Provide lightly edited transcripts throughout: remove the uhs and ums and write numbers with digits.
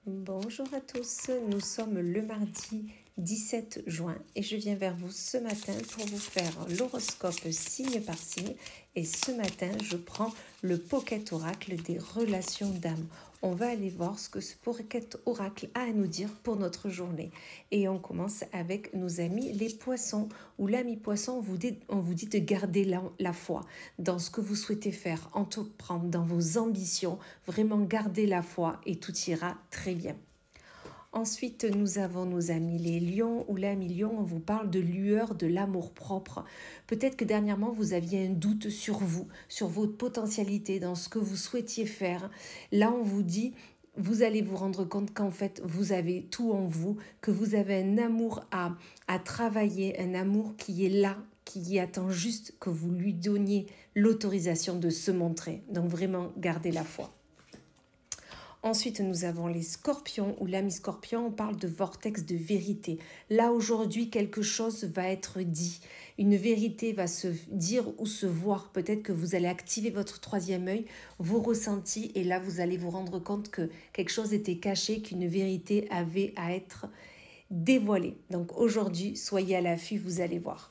Bonjour à tous, nous sommes le mardi 17 juin et je viens vers vous ce matin pour vous faire l'horoscope signe par signe. Et ce matin, je prends le Pocket Oracle des relations d'âme. On va aller voir ce que ce Pocket Oracle a à nous dire pour notre journée. Et on commence avec nos amis les poissons, où l'ami poisson, on vous dit de garder la foi dans ce que vous souhaitez faire, entreprendre, dans vos ambitions. Vraiment garder la foi et tout ira très bien. Ensuite, nous avons nos amis les lions, où l'ami lion, on vous parle de lueur de l'amour-propre. Peut-être que dernièrement, vous aviez un doute sur vous, sur votre potentialité, dans ce que vous souhaitiez faire. Là, on vous dit, vous allez vous rendre compte qu'en fait, vous avez tout en vous, que vous avez un amour à travailler, un amour qui est là, qui attend juste que vous lui donniez l'autorisation de se montrer. Donc vraiment, gardez la foi. Ensuite, nous avons les scorpions, où l'ami scorpion, on parle de vortex de vérité. Là, aujourd'hui, quelque chose va être dit. Une vérité va se dire ou se voir. Peut-être que vous allez activer votre troisième œil, vos ressentis, et là, vous allez vous rendre compte que quelque chose était caché, qu'une vérité avait à être dévoilée. Donc aujourd'hui, soyez à l'affût, vous allez voir.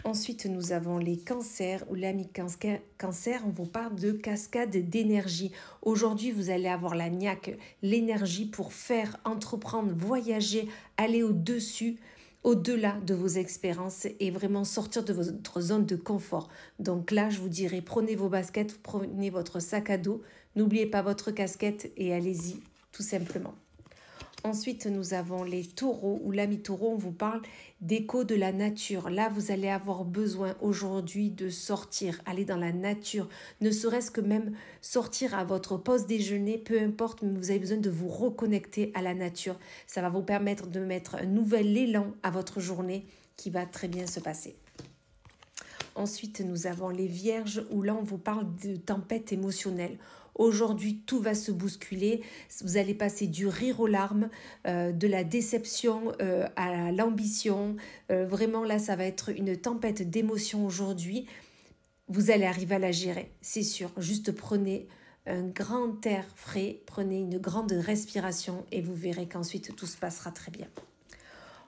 Ensuite, nous avons les cancers, ou l'ami cancer, on vous parle de cascade d'énergie. Aujourd'hui, vous allez avoir la niaque, l'énergie pour faire, entreprendre, voyager, aller au-dessus, au-delà de vos expériences et vraiment sortir de votre zone de confort. Donc là, je vous dirais, prenez vos baskets, prenez votre sac à dos, n'oubliez pas votre casquette et allez-y, tout simplement. Ensuite, nous avons les taureaux, où l'ami taureau, on vous parle d'écho de la nature. Là, vous allez avoir besoin aujourd'hui de sortir, aller dans la nature, ne serait-ce que même sortir à votre pause déjeuner, peu importe, mais vous avez besoin de vous reconnecter à la nature. Ça va vous permettre de mettre un nouvel élan à votre journée qui va très bien se passer. Ensuite, nous avons les vierges, où là, on vous parle de tempête émotionnelle. Aujourd'hui, tout va se bousculer. Vous allez passer du rire aux larmes, de la déception à l'ambition. Vraiment, là, ça va être une tempête d'émotions aujourd'hui. Vous allez arriver à la gérer, c'est sûr. Juste prenez un grand air frais, prenez une grande respiration et vous verrez qu'ensuite, tout se passera très bien.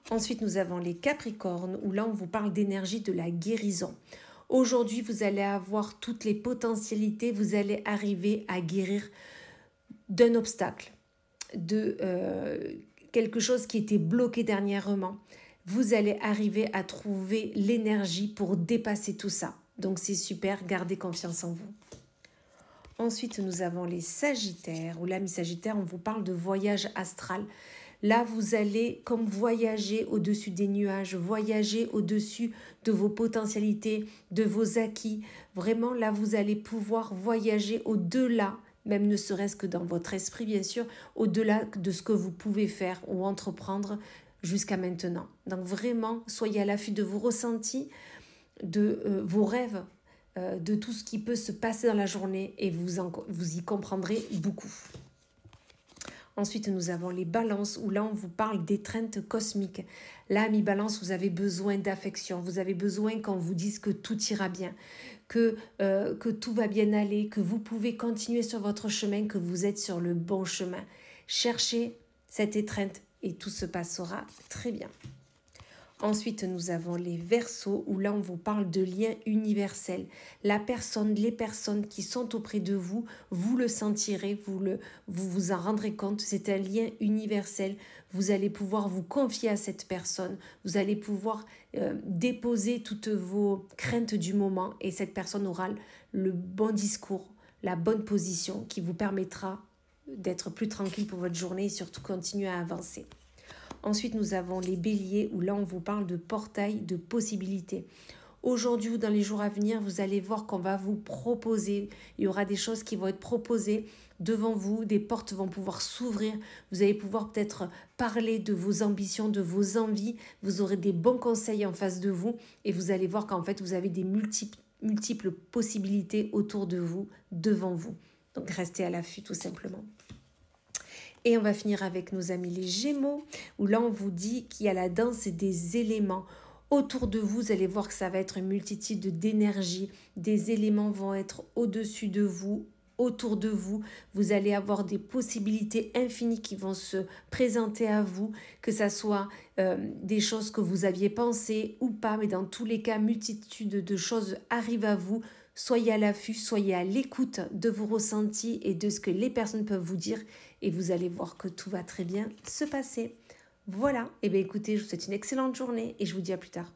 Ensuite, nous avons les capricornes, où là, on vous parle d'énergie de la guérison. Aujourd'hui, vous allez avoir toutes les potentialités, vous allez arriver à guérir d'un obstacle, de quelque chose qui était bloqué dernièrement. Vous allez arriver à trouver l'énergie pour dépasser tout ça. Donc, c'est super, gardez confiance en vous. Ensuite, nous avons les sagittaires, où l'ami sagittaire, on vous parle de voyage astral. Là, vous allez comme voyager au-dessus des nuages, voyager au-dessus de vos potentialités, de vos acquis. Vraiment, là, vous allez pouvoir voyager au-delà, même ne serait-ce que dans votre esprit, bien sûr, au-delà de ce que vous pouvez faire ou entreprendre jusqu'à maintenant. Donc vraiment, soyez à l'affût de vos ressentis, de vos rêves, de tout ce qui peut se passer dans la journée et vous y comprendrez beaucoup. Ensuite, nous avons les balances, où là, on vous parle d'étreinte cosmique. Là, mi-balance, vous avez besoin d'affection. Vous avez besoin qu'on vous dise que tout ira bien, que tout va bien aller, que vous pouvez continuer sur votre chemin, que vous êtes sur le bon chemin. Cherchez cette étreinte et tout se passera très bien. Ensuite, nous avons les Verseaux, où là, on vous parle de liens universels. Les personnes qui sont auprès de vous, vous le sentirez, vous en rendrez compte. C'est un lien universel. Vous allez pouvoir vous confier à cette personne. Vous allez pouvoir déposer toutes vos craintes du moment et cette personne aura le bon discours, la bonne position qui vous permettra d'être plus tranquille pour votre journée et surtout continuer à avancer. Ensuite, nous avons les béliers, où là, on vous parle de portail, de possibilités. Aujourd'hui ou dans les jours à venir, vous allez voir qu'on va vous proposer, il y aura des choses qui vont être proposées devant vous, des portes vont pouvoir s'ouvrir, vous allez pouvoir peut-être parler de vos ambitions, de vos envies, vous aurez des bons conseils en face de vous et vous allez voir qu'en fait, vous avez des multiples possibilités autour de vous, devant vous. Donc, restez à l'affût tout simplement. Et on va finir avec nos amis les Gémeaux, où là on vous dit qu'il y a la danse des éléments. Autour de vous, vous allez voir que ça va être une multitude d'énergie. Des éléments vont être au-dessus de vous, autour de vous. Vous allez avoir des possibilités infinies qui vont se présenter à vous, que ça soit des choses que vous aviez pensées ou pas, mais dans tous les cas, multitude de choses arrivent à vous. Soyez à l'affût, soyez à l'écoute de vos ressentis et de ce que les personnes peuvent vous dire et vous allez voir que tout va très bien se passer. Voilà, et bien écoutez, je vous souhaite une excellente journée et je vous dis à plus tard.